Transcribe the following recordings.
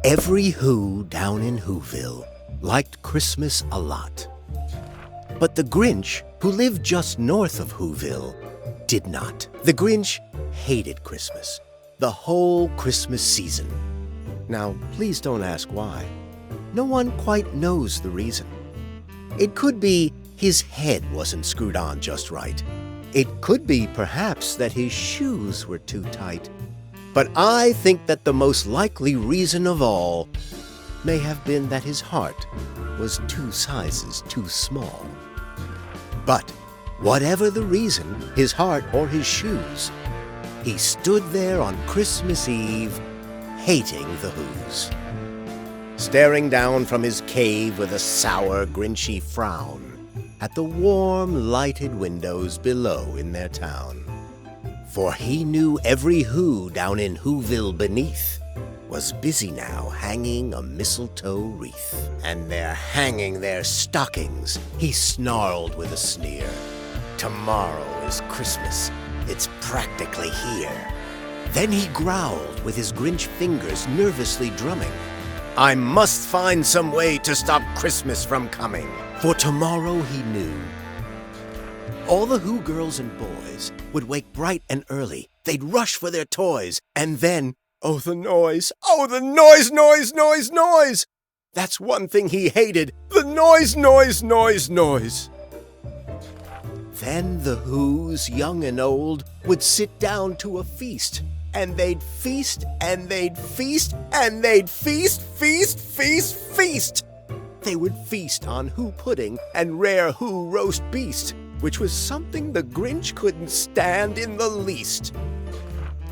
Every Who down in Whoville liked Christmas a lot. But the Grinch, who lived just north of Whoville, did not. The Grinch hated Christmas, the whole Christmas season. Now, please don't ask why. No one quite knows the reason. It could be his head wasn't screwed on just right. It could be, perhaps, that his shoes were too tight. But I think that the most likely reason of all may have been that his heart was 2 sizes too small. But whatever the reason, his heart or his shoes, he stood there on Christmas Eve, hating the Whos, staring down from his cave with a sour, Grinchy frown at the warm, lighted windows below in their town. For he knew every Who down in Whoville beneath was busy now hanging a mistletoe wreath. And they're hanging their stockings, he snarled with a sneer. Tomorrow is Christmas, it's practically here. Then he growled with his Grinch fingers nervously drumming. I must find some way to stop Christmas from coming. For tomorrow, he knew, all the Who girls and boys would wake bright and early. They'd rush for their toys, and then, oh, the noise! Oh, the noise, noise, noise, noise! That's one thing he hated, the noise, noise, noise, noise. Then the Whos, young and old, would sit down to a feast, and they'd feast, and they'd feast, and they'd feast, feast, feast, feast. They would feast on Who pudding and rare Who roast beast, which was something the Grinch couldn't stand in the least.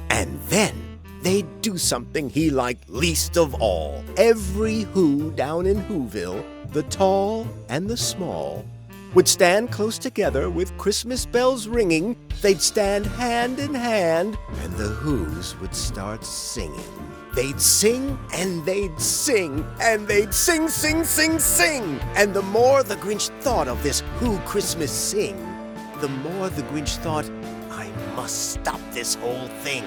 And then they'd do something he liked least of all. Every Who down in Whoville, the tall and the small, would stand close together with Christmas bells ringing. They'd stand hand in hand, and the Whos would start singing. They'd sing, and they'd sing, and they'd sing, sing, sing, sing. And the more the Grinch thought of this Who Christmas sing, the more the Grinch thought, I must stop this whole thing.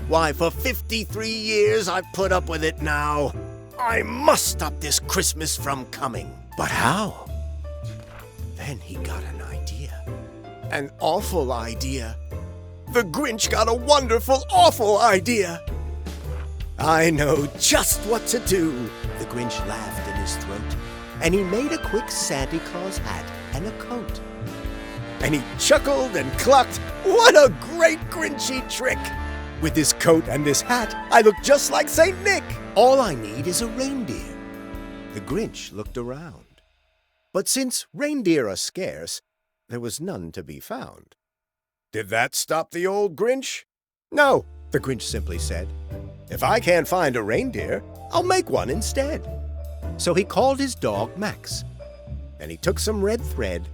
Why, for 53 years I've put up with it now. I must stop this Christmas from coming. But how? Then he got an idea. An awful idea. The Grinch got a wonderful, awful idea. I know just what to do. The Grinch laughed in his throat, and he made a quick Santa Claus hat and a coat. And he chuckled and clucked, what a great Grinchy trick! With this coat and this hat, I look just like St. Nick. All I need is a reindeer. The Grinch looked around. But since reindeer are scarce, there was none to be found. Did that stop the old Grinch? No, the Grinch simply said. If I can't find a reindeer, I'll make one instead. So he called his dog Max, and he took some red thread,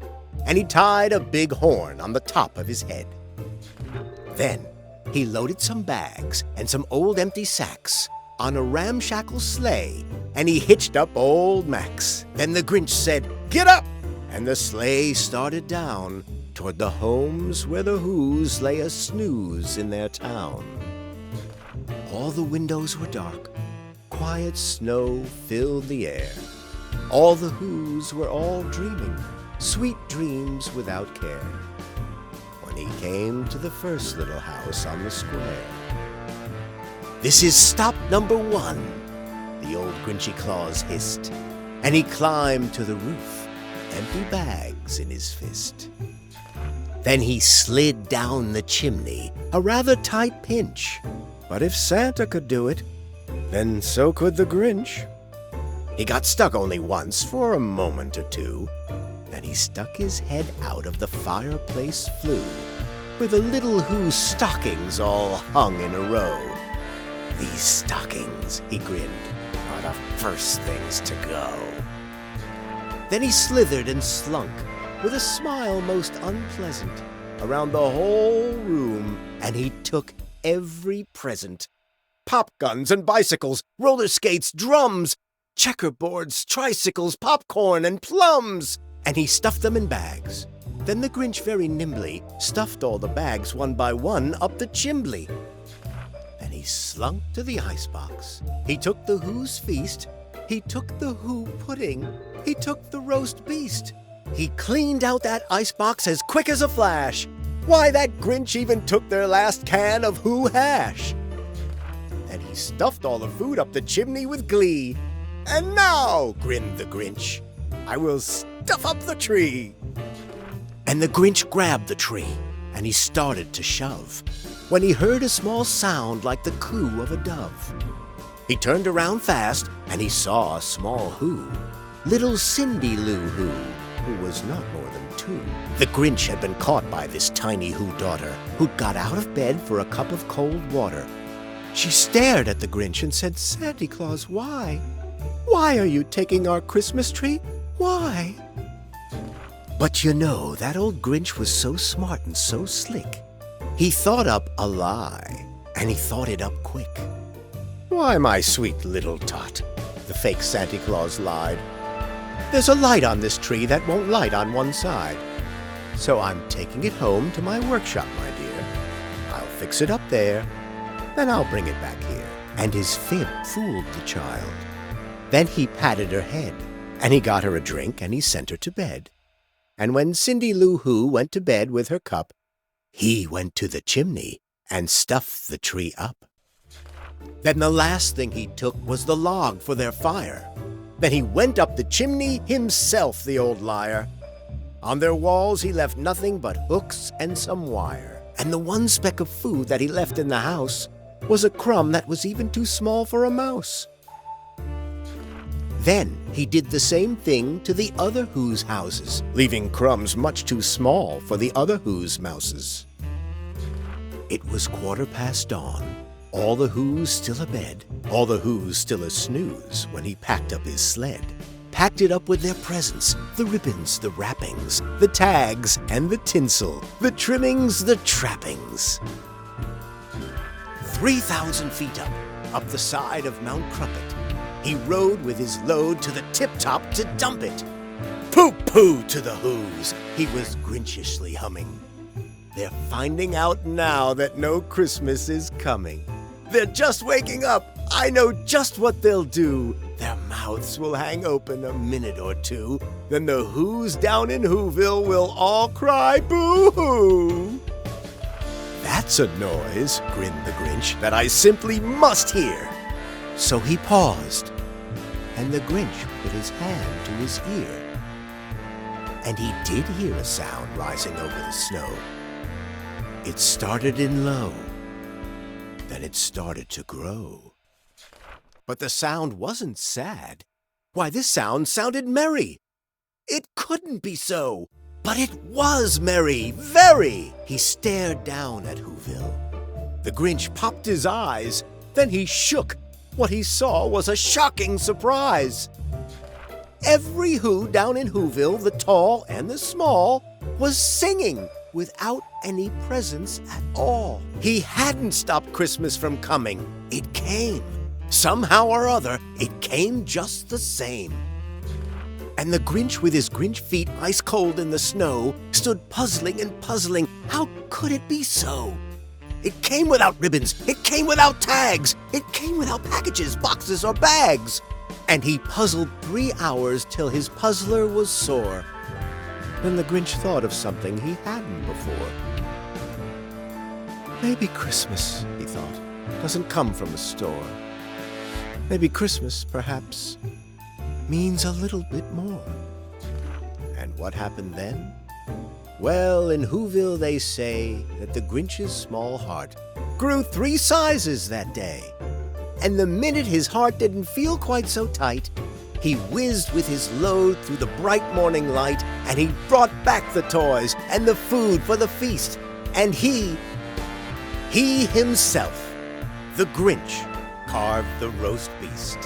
and he tied a big horn on the top of his head. Then he loaded some bags and some old empty sacks on a ramshackle sleigh, and he hitched up old Max. Then the Grinch said, get up! And the sleigh started down toward the homes where the Whos lay a snooze in their town. All the windows were dark. Quiet snow filled the air. All the Whos were all dreaming, sweet dreams without care. When he came to the first little house on the square. This is stop number 1, the old Grinchy Claus hissed, and he climbed to the roof, empty bags in his fist. Then he slid down the chimney, a rather tight pinch. But if Santa could do it, then so could the Grinch. He got stuck only once for a moment or two. Then he stuck his head out of the fireplace flue, where the little Who stockings all hung in a row. These stockings, he grinned, are the first things to go. Then he slithered and slunk, with a smile most unpleasant, around the whole room, and he took every present. Pop guns and bicycles, roller skates, drums, checkerboards, tricycles, popcorn, and plums. And he stuffed them in bags. Then the Grinch very nimbly stuffed all the bags one by one up the chimbley. Then he slunk to the icebox. He took the Who's feast. He took the Who pudding. He took the roast beast. He cleaned out that icebox as quick as a flash. Why, that Grinch even took their last can of Who hash. Then he stuffed all the food up the chimney with glee. And now, grinned the Grinch, I will stuff up the tree. And the Grinch grabbed the tree, and he started to shove, when he heard a small sound like the coo of a dove. He turned around fast, and he saw a small Who, little Cindy Lou Who was not more than 2. The Grinch had been caught by this tiny Who daughter, who'd got out of bed for a cup of cold water. She stared at the Grinch and said, "Santa Claus, why? Why are you taking our Christmas tree? Why?" But you know, that old Grinch was so smart and so slick. He thought up a lie, and he thought it up quick. "Why, my sweet little tot," the fake Santa Claus lied, "there's a light on this tree that won't light on one side. So I'm taking it home to my workshop, my dear. I'll fix it up there, then I'll bring it back here." And his fib fooled the child. Then he patted her head, and he got her a drink, and he sent her to bed. And when Cindy Lou Who went to bed with her cup, he went to the chimney and stuffed the tree up. Then the last thing he took was the log for their fire. Then he went up the chimney himself, the old liar. On their walls he left nothing but hooks and some wire. And the one speck of food that he left in the house was a crumb that was even too small for a mouse. Then he did the same thing to the other Who's houses, leaving crumbs much too small for the other Who's mouses. It was 1/4 dawn, all the Who's still abed, all the Who's still a snooze when he packed up his sled. Packed it up with their presents, the ribbons, the wrappings, the tags and the tinsel, the trimmings, the trappings. 3,000 feet up the side of Mount Crumpet, he rode with his load to the tip-top to dump it. Pooh-pooh to the Who's, he was Grinchishly humming. They're finding out now that no Christmas is coming. They're just waking up. I know just what they'll do. Their mouths will hang open a minute or two. Then the Who's down in Whoville will all cry boo-hoo. That's a noise, grinned the Grinch, that I simply must hear. So he paused, and the Grinch put his hand to his ear. And he did hear a sound rising over the snow. It started in low, then it started to grow. But the sound wasn't sad. Why, this sound sounded merry. It couldn't be so, but it was merry, very. He stared down at Whoville. The Grinch popped his eyes, then he shook. What he saw was a shocking surprise. Every Who down in Whoville, the tall and the small, was singing without any presents at all. He hadn't stopped Christmas from coming. It came. Somehow or other, it came just the same. And the Grinch, with his Grinch feet ice cold in the snow, stood puzzling and puzzling. How could it be so? It came without ribbons. It came without tags. It came without packages, boxes, or bags. And he puzzled 3 hours till his puzzler was sore. Then the Grinch thought of something he hadn't before. Maybe Christmas, he thought, doesn't come from a store. Maybe Christmas, perhaps, means a little bit more. And what happened then? Well, in Whoville they say that the Grinch's small heart grew 3 sizes that day. And the minute his heart didn't feel quite so tight, he whizzed with his load through the bright morning light, and he brought back the toys and the food for the feast. And he himself, the Grinch, carved the roast beast.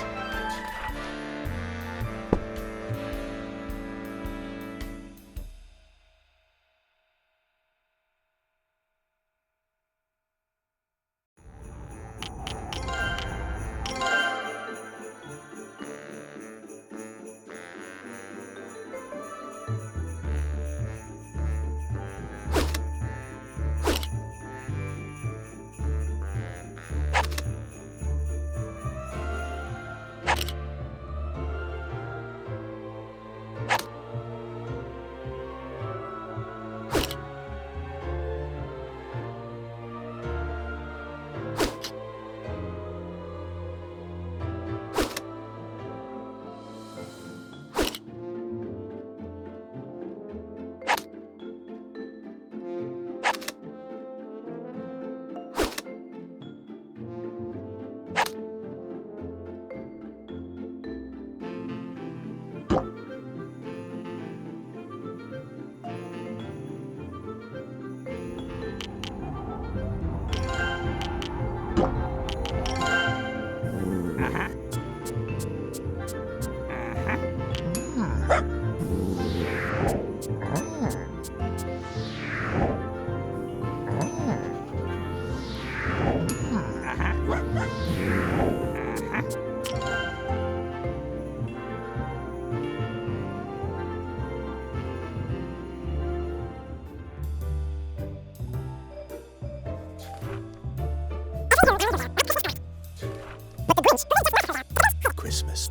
Christmas.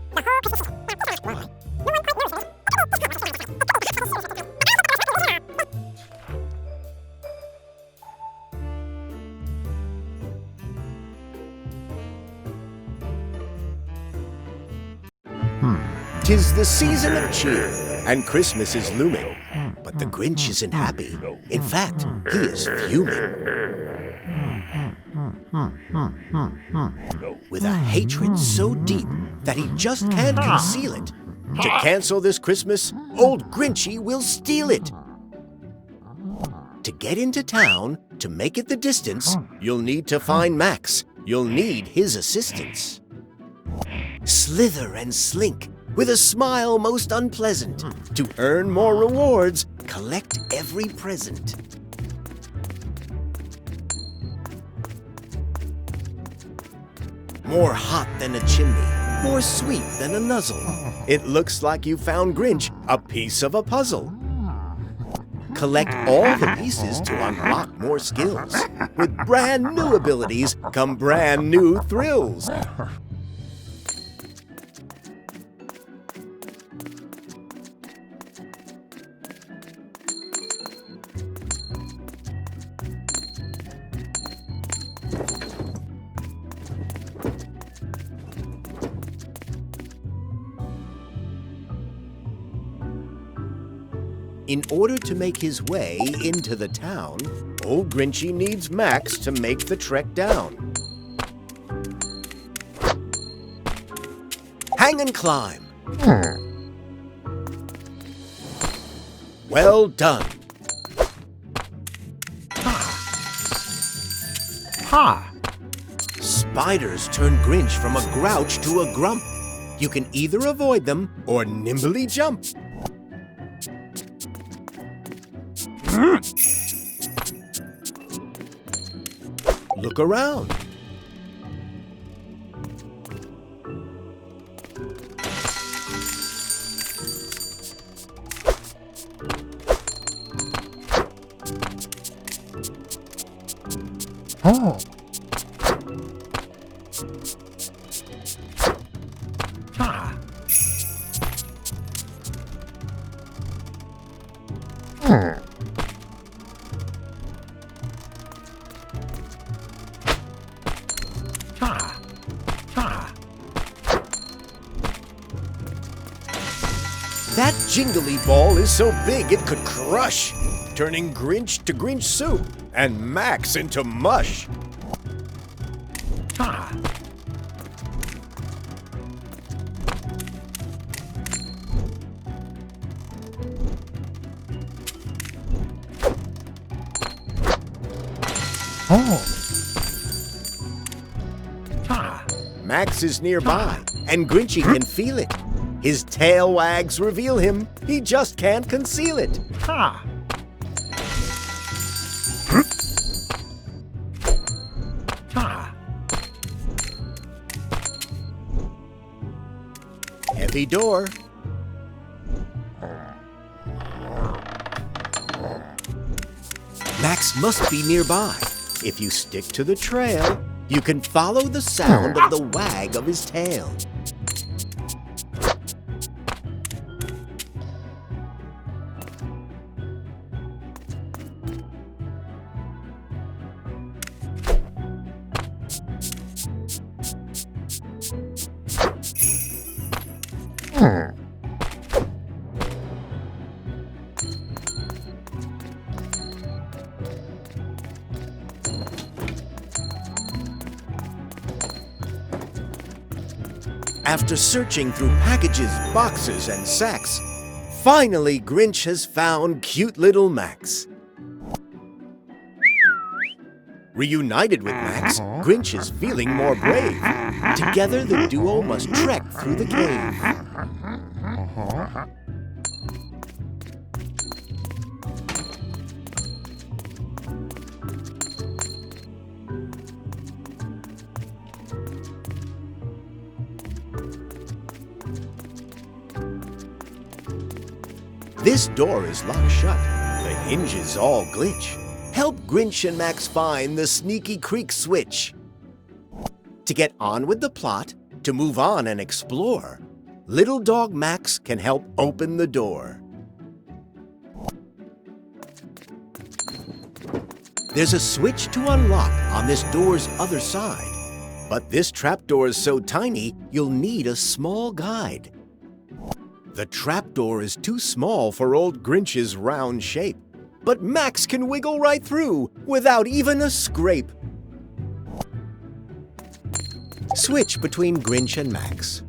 Tis the season of cheer, and Christmas is looming. But the Grinch isn't happy. In fact, he is fuming. With a hatred so deep that he just can't conceal it. To cancel this Christmas, old Grinchy will steal it. To get into town, to make it the distance, you'll need to find Max. You'll need his assistance. Slither and slink, with a smile most unpleasant. To earn more rewards, collect every present. More hot than a chimney, more sweet than a nuzzle. It looks like you found Grinch a piece of a puzzle. Collect all the pieces to unlock more skills. With brand new abilities come brand new thrills. In order to make his way into the town, old Grinchy needs Max to make the trek down. Hang and climb. Well done. Ha! Spiders turn Grinch from a grouch to a grump. You can either avoid them or nimbly jump. Look around. Oh. Ha. Ha. Ha. That jingly ball is so big it could crush, turning Grinch to Grinch soup and Max into mush. Ha. Oh. Ha. Max is nearby, and Grinchy can feel it. His tail wags reveal him. He just can't conceal it. Ha. Ha. Heavy door. Max must be nearby. If you stick to the trail, you can follow the sound of the wag of his tail. After searching through packages, boxes, and sacks, finally Grinch has found cute little Max. Reunited with Max, Grinch is feeling more brave. Together, the duo must trek through the cave. This door is locked shut. The hinges all glitch. Help Grinch and Max find the sneaky creek switch. To get on with the plot, to move on and explore, little dog Max can help open the door. There's a switch to unlock on this door's other side, but this trapdoor is so tiny you'll need a small guide. The trapdoor is too small for old Grinch's round shape, but Max can wiggle right through without even a scrape. Switch between Grinch and Max.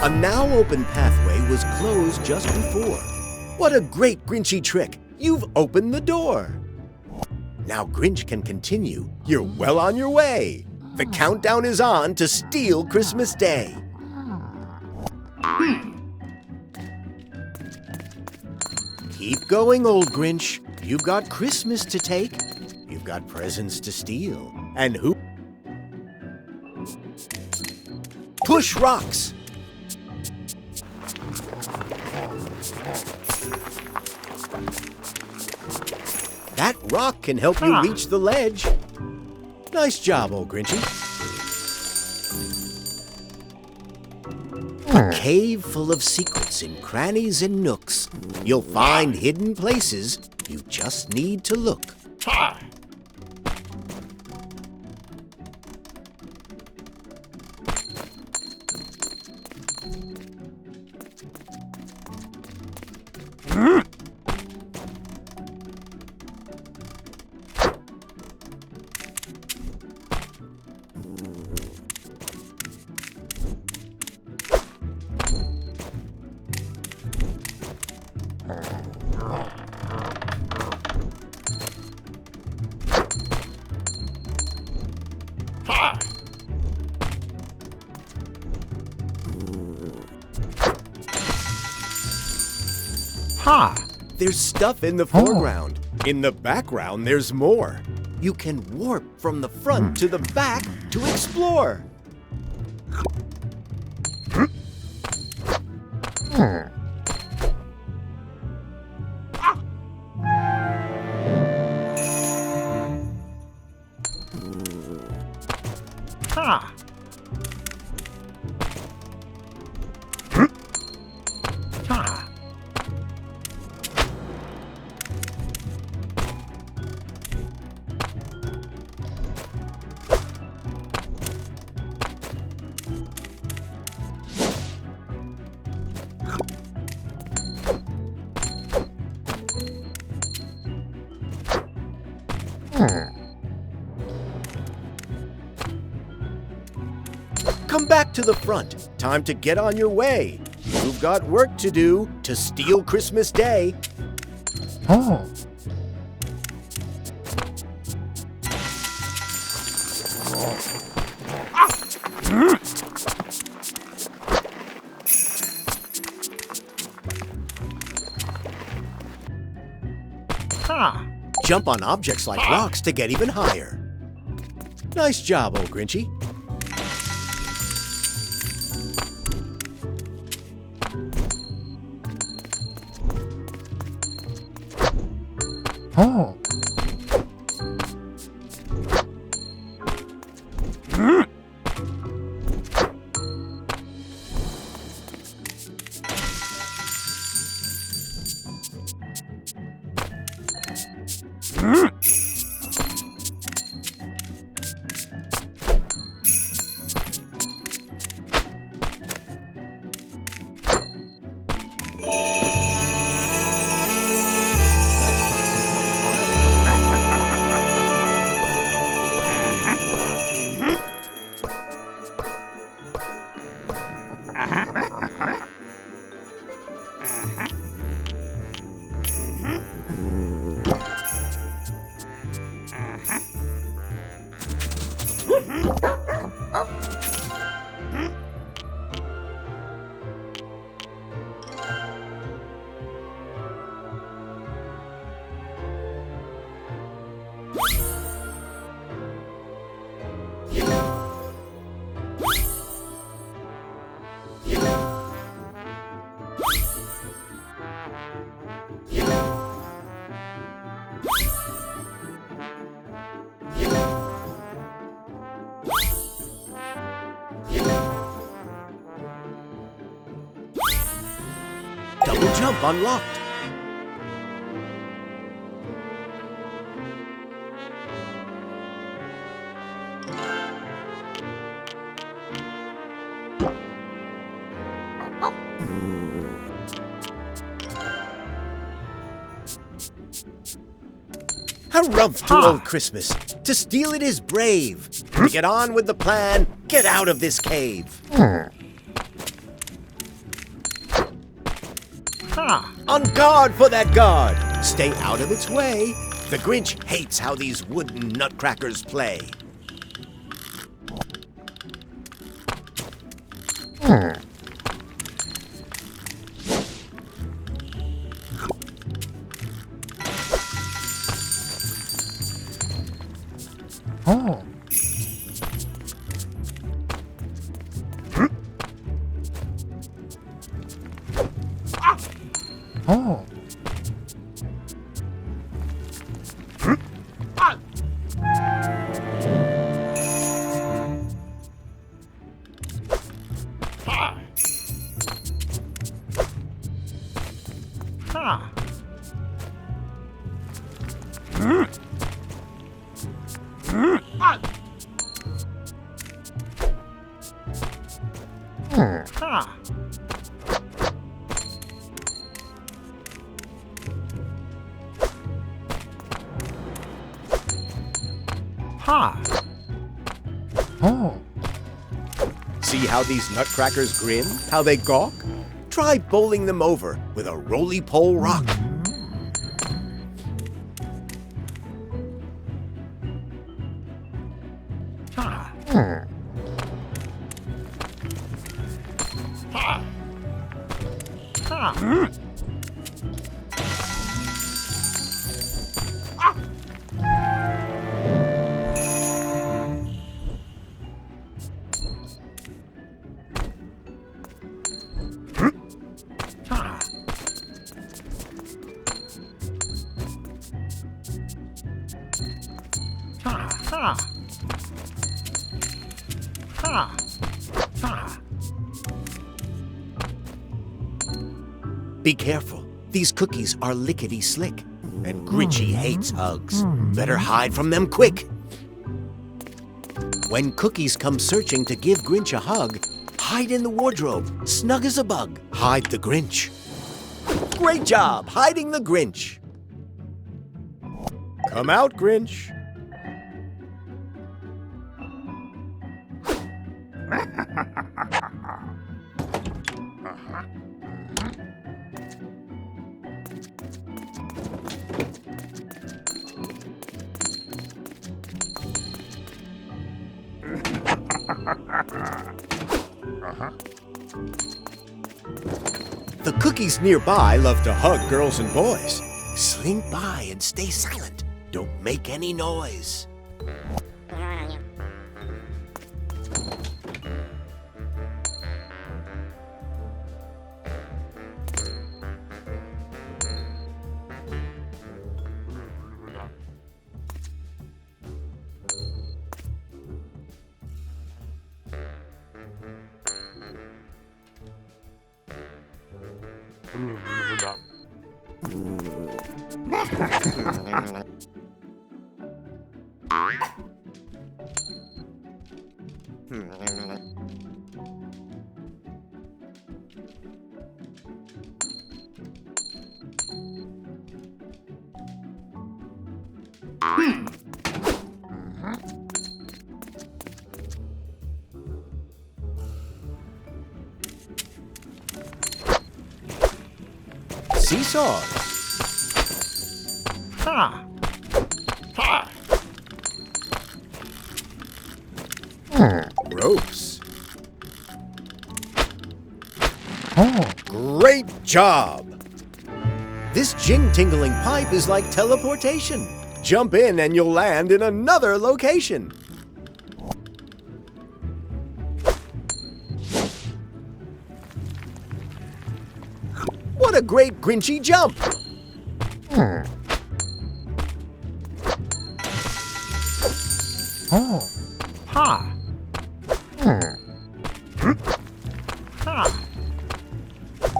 A now open pathway was closed just before. What a great Grinchy trick! You've opened the door! Now Grinch can continue. You're well on your way. The countdown is on to steal Christmas Day. Keep going, old Grinch. You've got Christmas to take. You've got presents to steal. And who? Push rocks. That rock can help you reach the ledge. Nice job, old Grinchy. A cave full of secrets in crannies and nooks. You'll find hidden places. You just need to look. Ha! There's stuff in the foreground. In the background, there's more. You can warp from the front to the back to explore. Ha! Ha! Come back to the front. Time to get on your way. You've got work to do to steal Christmas Day. Oh. Ha! Jump on objects like rocks to get even higher. Nice job, old Grinchy. Oh. Double jump unlocked. Harumph to old Christmas. To steal it is brave. To get on with the plan, get out of this cave. On guard for that guard. Stay out of its way. The Grinch hates how these wooden nutcrackers play. Oh. Oh. Oh. See how these nutcrackers grin? How they gawk? Try bowling them over with a roly-pole rock. Be careful. These cookies are lickety-slick, and Grinchy hates hugs. Better hide from them quick. When cookies come searching to give Grinch a hug, hide in the wardrobe, snug as a bug. Hide the Grinch. Great job hiding the Grinch. Come out, Grinch. The cookies nearby love to hug girls and boys. Slink by and stay silent. Don't make any noise. Seesaws. Ropes. Oh. Great job! This jing-tingling pipe is like teleportation. Jump in and you'll land in another location. What a great Grinchy jump! Oh. Ha.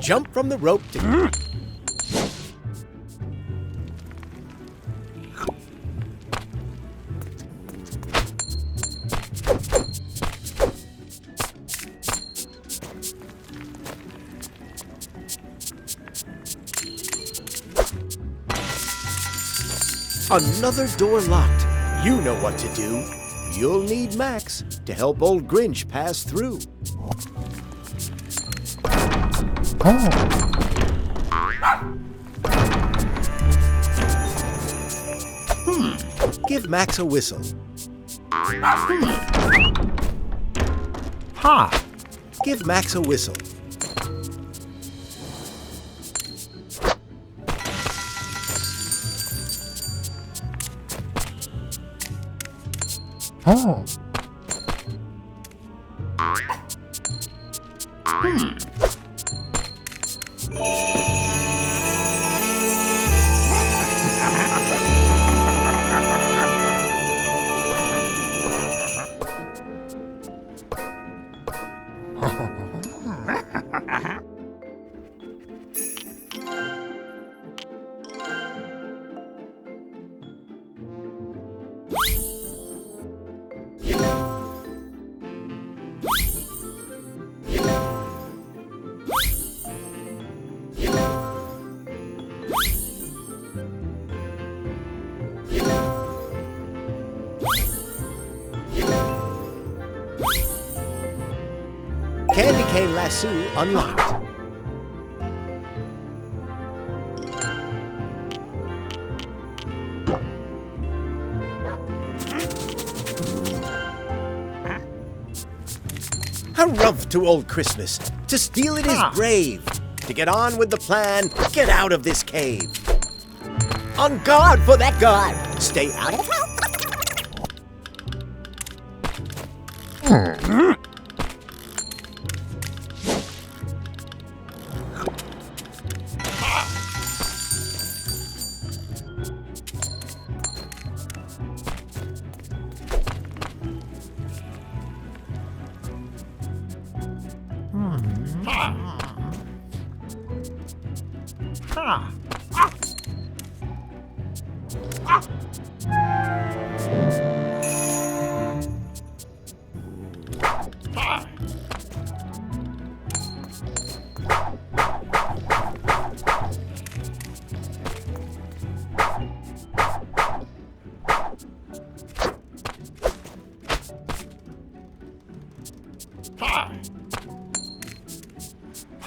jump from the rope to... Another door locked. You know what to do. You'll need Max to help old Grinch pass through. Give Max a whistle. Ha! Give Max a whistle. Oh! Candy cane lasso unlocked. Harumph to old Christmas. To steal it is brave. To get on with the plan, get out of this cave. On guard for that guy. Stay out of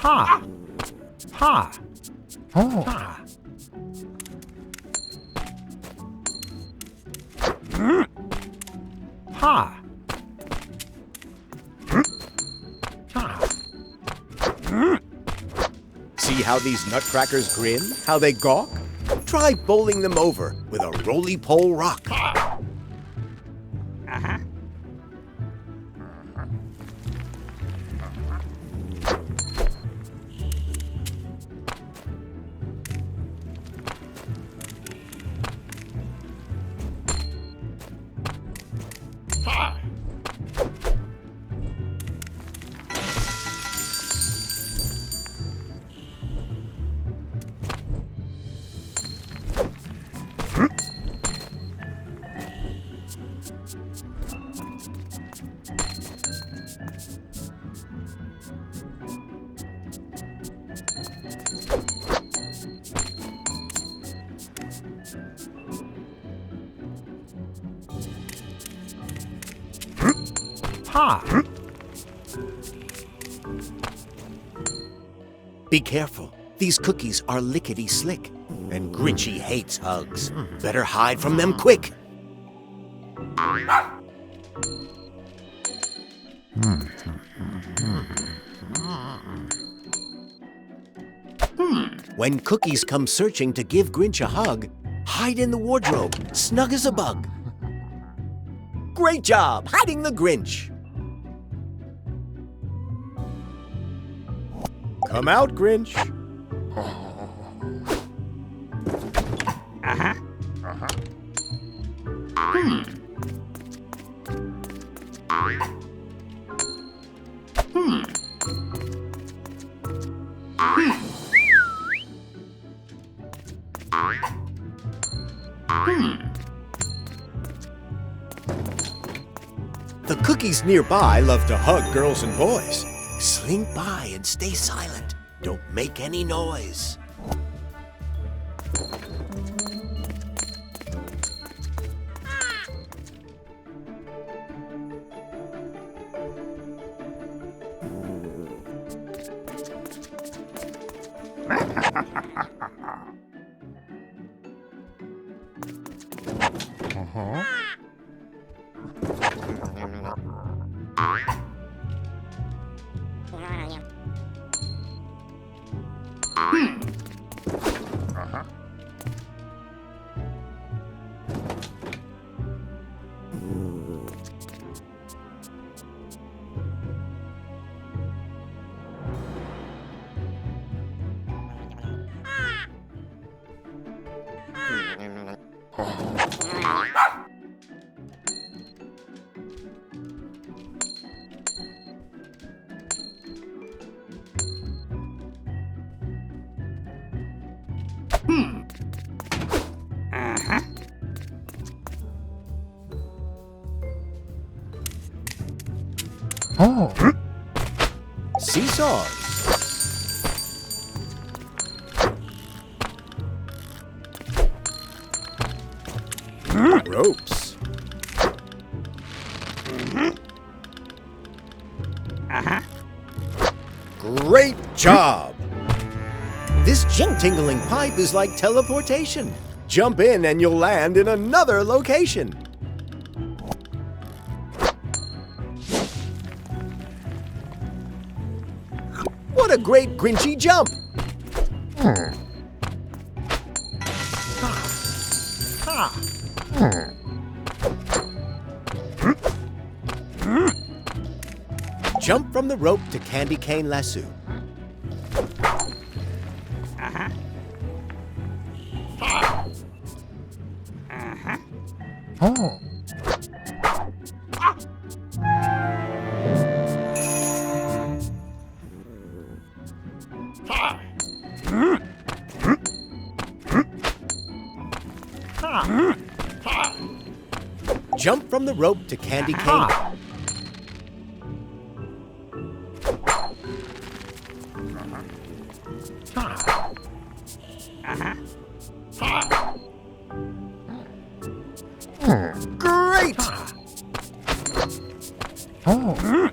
Ha! Ha! Oh! Ha! Ha! See how these nutcrackers grin? How they gawk? Try bowling them over with a roly-pole rock. Ha! Be careful. These cookies are lickety-slick, and Grinchy hates hugs. Better hide from them quick. When cookies come searching to give Grinch a hug, hide in the wardrobe, snug as a bug. Great job hiding the Grinch. Come out, Grinch. The cookies nearby love to hug girls and boys. Slink by and stay silent. Don't make any noise. Oh. Seesaws. Ropes. Great job! This tingling pipe is like teleportation. Jump in and you'll land in another location. What a great Grinchy jump! Jump from the rope to candy cane lasso. Oh. Jump from the rope to candy cane. Great! Oh.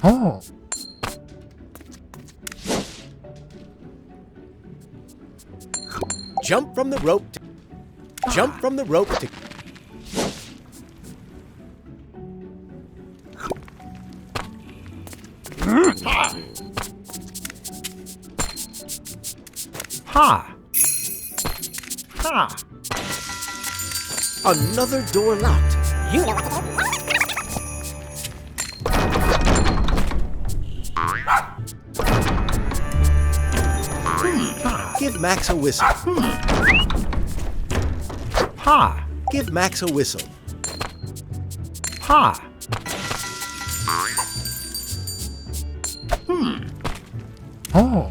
Oh. Jump from the rope. Jump from the rope to. Ha. Ha. Another door locked. You know what to do. Give Max a whistle. Ha. Give Max a whistle. Ha. Oh.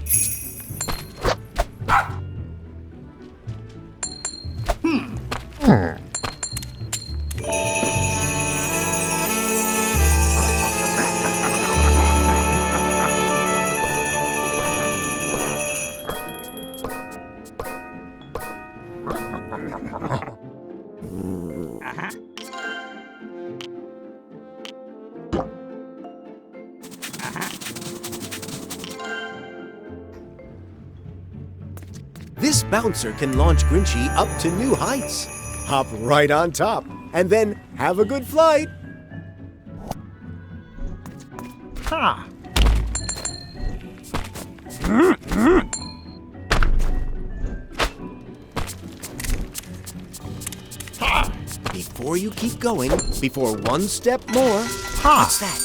This bouncer can launch Grinchy up to new heights. Hop right on top, and then have a good flight. Ha. Before you keep going, before one step more, what's that?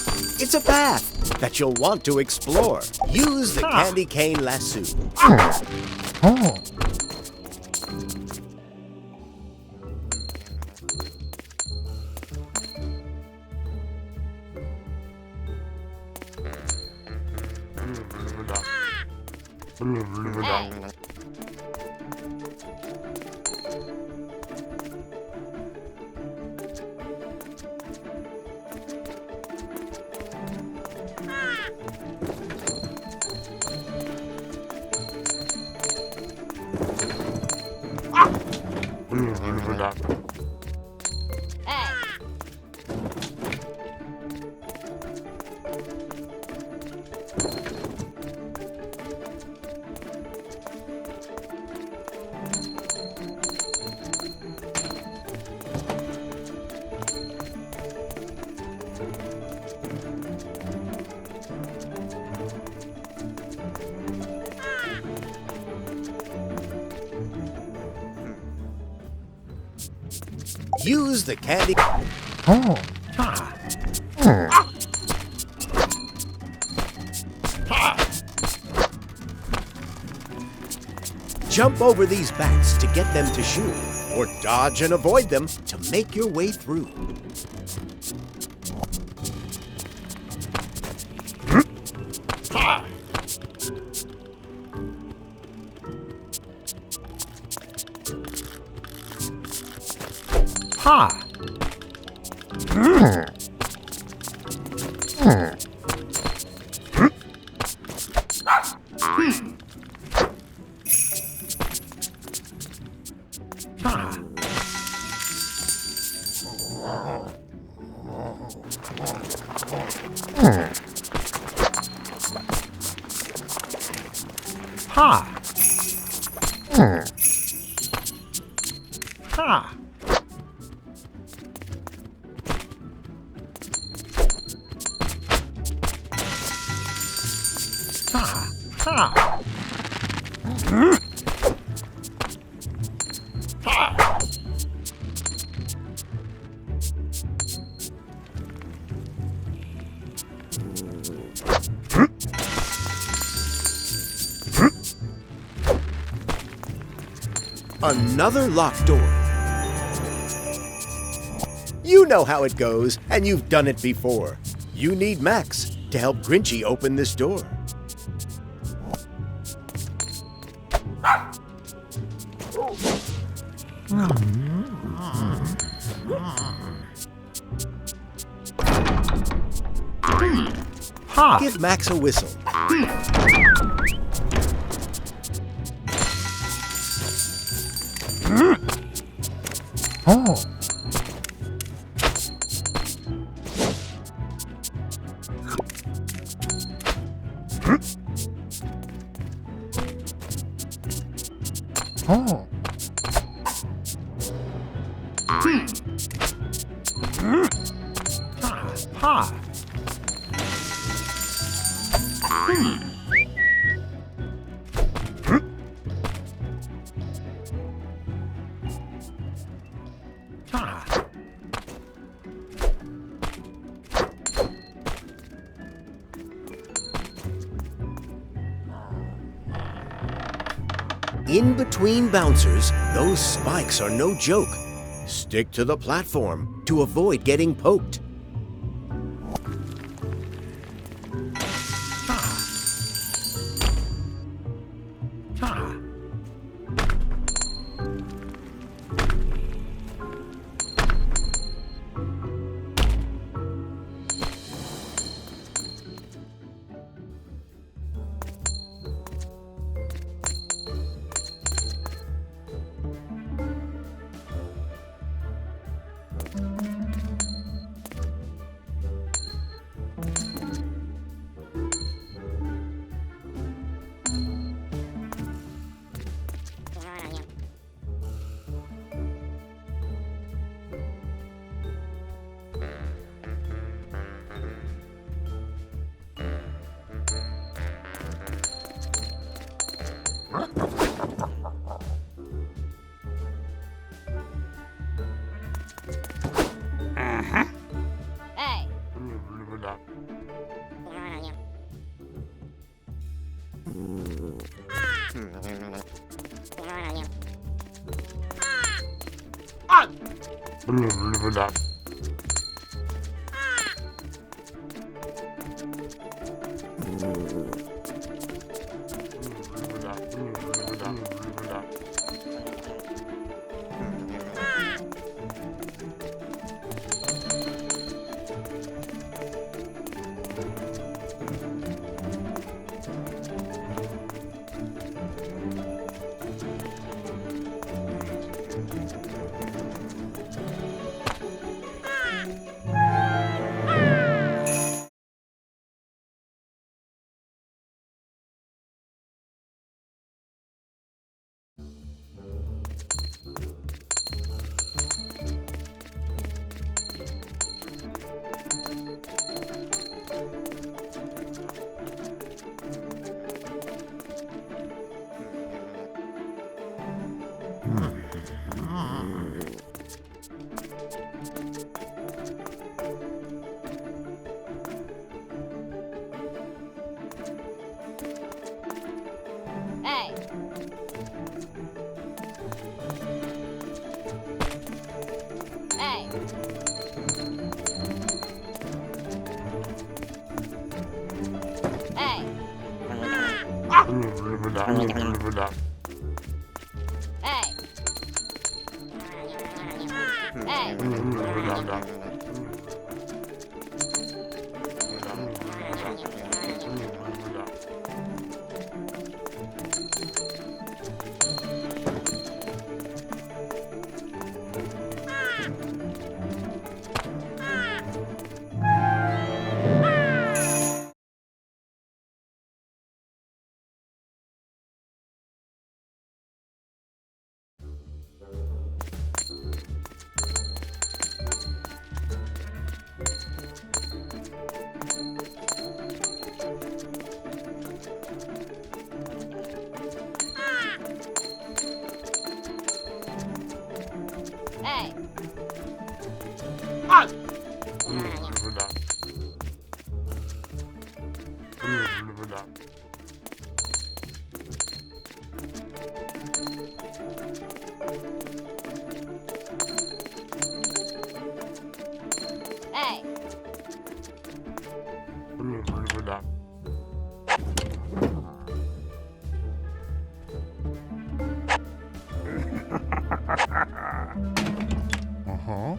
It's a path that you'll want to explore. Use the candy cane lasso. Oh. Use the candy. Oh. Jump over these bats to get them to shoot, or dodge and avoid them to make your way through. Ha. Ha. Ha. Ha! Ha! Another locked door. You know how it goes, and you've done it before. You need Max to help Grinchy open this door. Ha! Give Max a whistle. Oh! Oh! Ha! Ha! Ha! In between bouncers, those spikes are no joke. Stick to the platform to avoid getting poked. Ha! Hey. Hey. Hey. Hey. Hey. Hey. Hey. Uh-huh.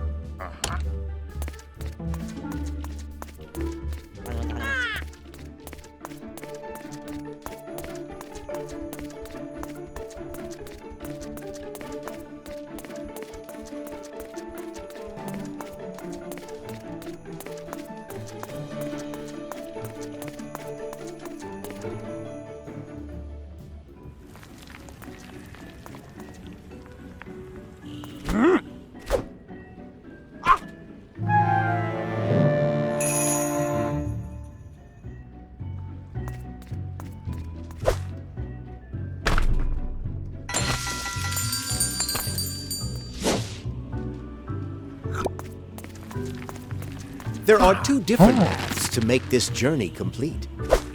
There are two different paths to make this journey complete.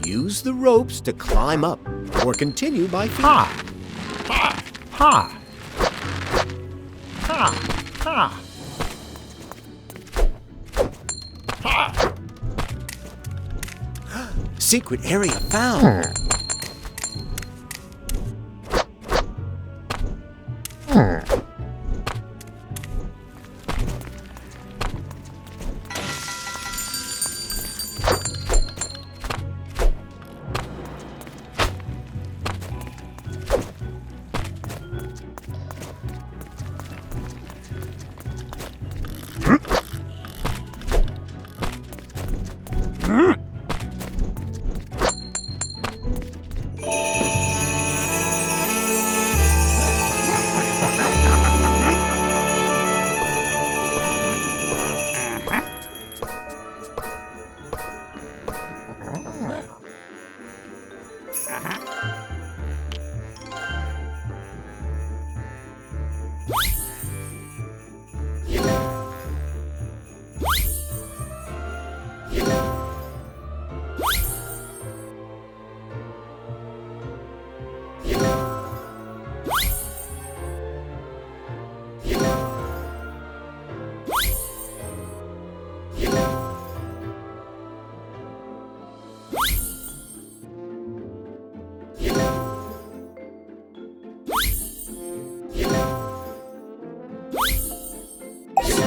Use the ropes to climb up, or continue by feet. Ha! Ha! Ha! Ha! Ha! Ha! Secret area found.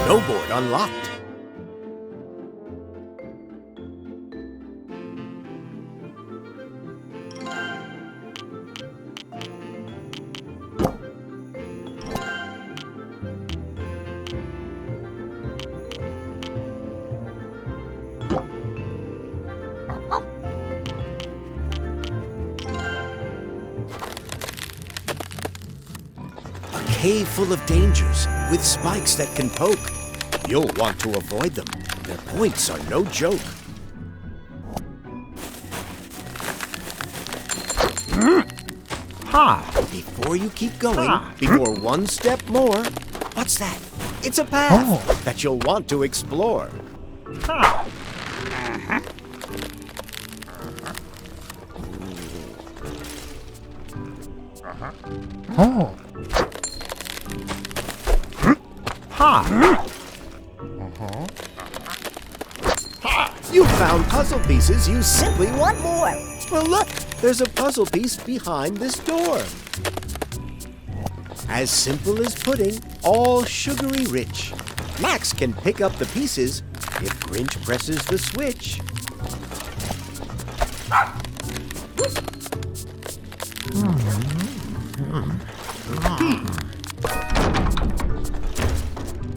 Snowboard unlocked. A cave full of dangers with spikes that can poke. You'll want to avoid them. Their points are no joke. Ha! Before you keep going, Ah. before one step more, what's that? It's a path Oh. that you'll want to explore. Ha! Oh. Ha! You found puzzle pieces, you simply want more. Well, look, there's a puzzle piece behind this door. As simple as pudding, all sugary rich. Max can pick up the pieces if Grinch presses the switch.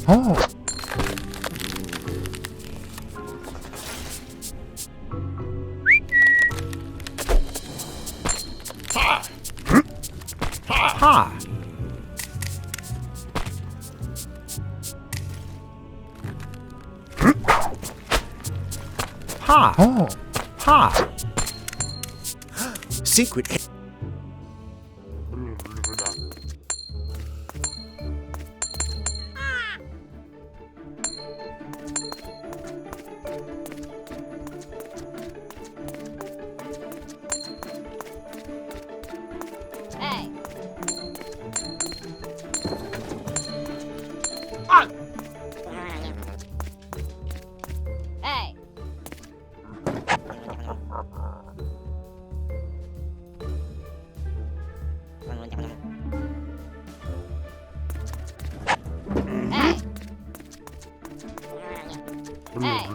Oh. Ha! Ha! Oh. Ha! Secret. Hey.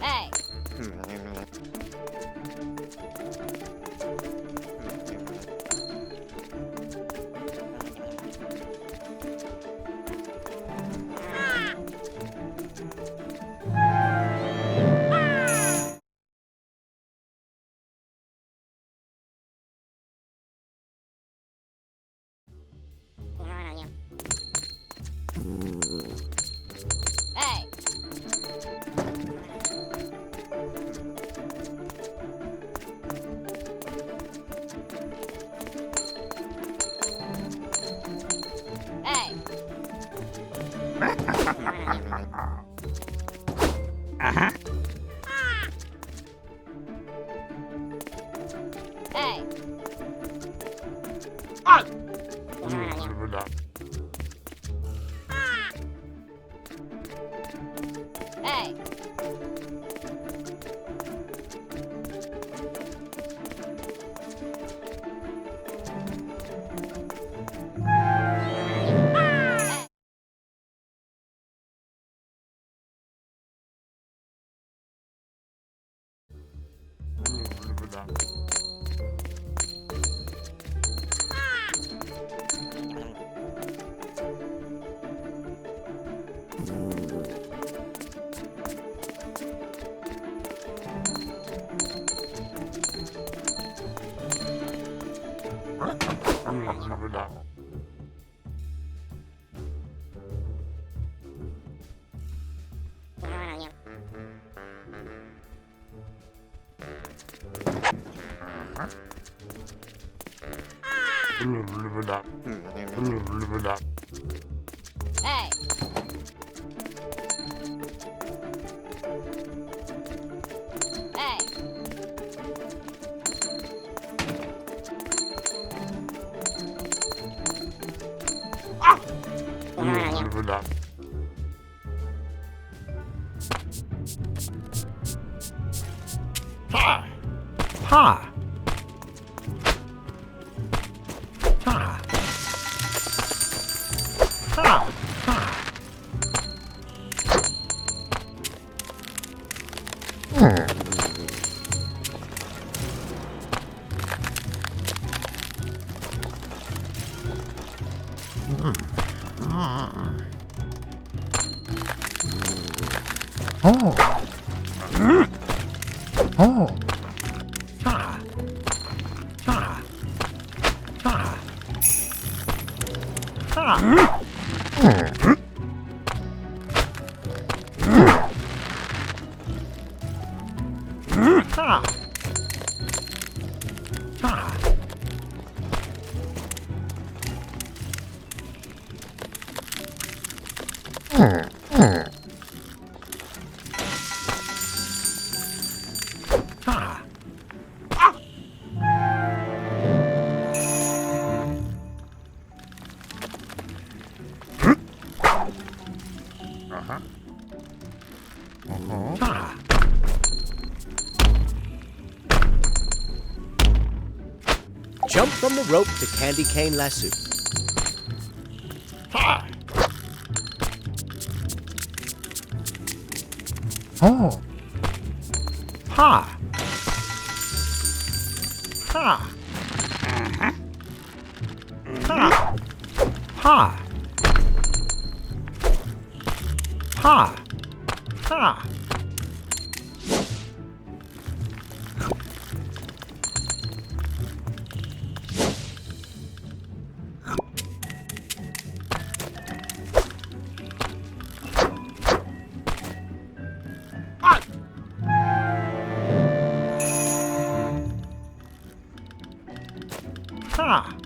Hey. Hey. Uh-huh. Hey. Hey. Hey. Hey. Ha! Ha! Ha! Ha! Ha! Oh. Oh. Ha. Ha. Ha. Ha. Ha. Ha. Ha. Uh-huh. Ha. Jump from the rope to candy cane lasso. Ha. Oh. Ha. Ha. Ha. Ha. Ha. Ha. Ha.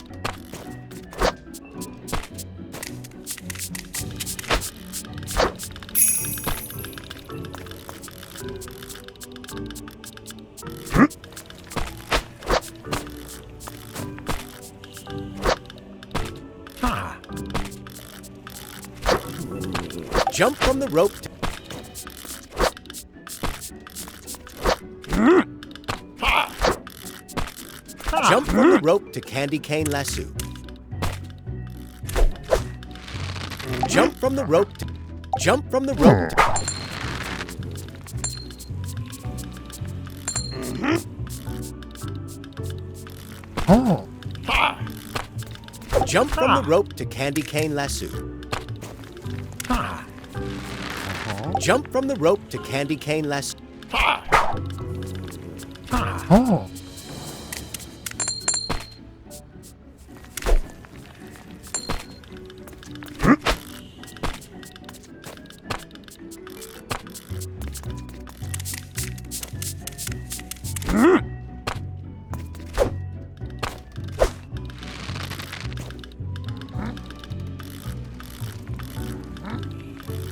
Ha. Jump from the rope. Jump from the rope to candy cane lasso. Jump from the rope. Jump from the rope. Oh. Jump from the rope to candy cane lasso. Ha. Jump from the rope to candy cane lasso. Ha. Oh.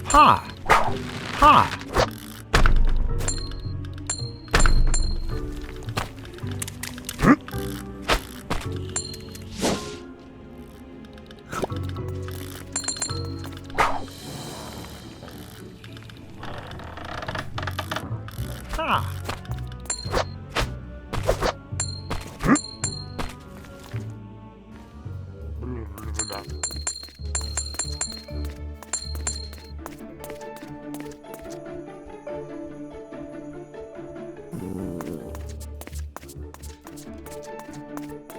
Ha. Ha.